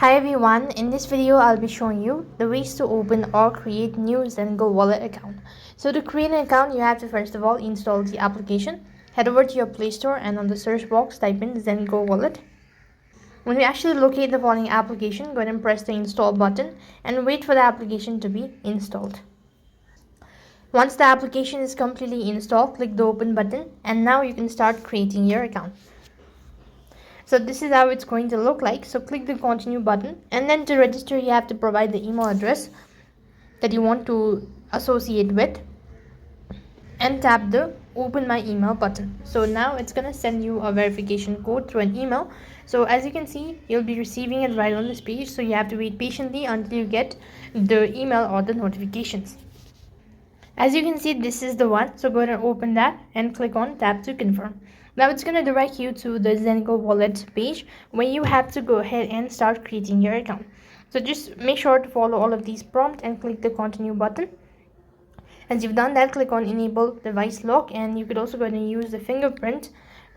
Hi everyone, in this video I'll be showing you the ways to open or create new Zengo wallet account. So to create an account you have to first of all install the application. Head over to your Play Store and on the search box type in Zengo wallet. When you actually locate the following application, go ahead and press the install button and wait for the application to be installed. Once the application is completely installed, click the open button and now you can start creating your account. So this is how it's going to look like. So click the continue button and then to register you have to provide the email address that you want to associate with and tap the open my email button. So now it's gonna send you a verification code through an email. So as you can see, you'll be receiving it right on this page, so you have to wait patiently until you get the email or the notifications. As you can see, this is the one, so go ahead and open that and click on tap to confirm. Now it's going to direct you to the Zengo wallet page where you have to go ahead and start creating your account. So just make sure to follow all of these prompts and click the continue button. As you've done that, click on enable device lock, and you could also go ahead and use the fingerprint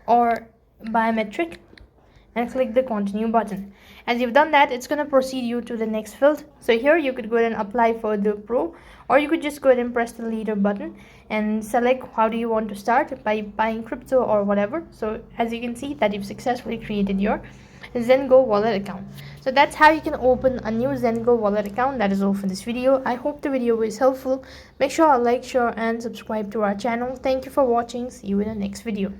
or biometric and click the continue button. As you've done that, it's going to proceed you to the next field. So here you could go ahead and apply for the pro, or you could just go ahead and press the leader button and select how do you want to start, by buying crypto or whatever. So as you can see that you've successfully created your Zengo wallet account. So that's how you can open a new Zengo wallet account. That is all for this video. I hope the video was helpful. Make sure to like, share and subscribe to our channel. Thank you for watching. See you in the next video.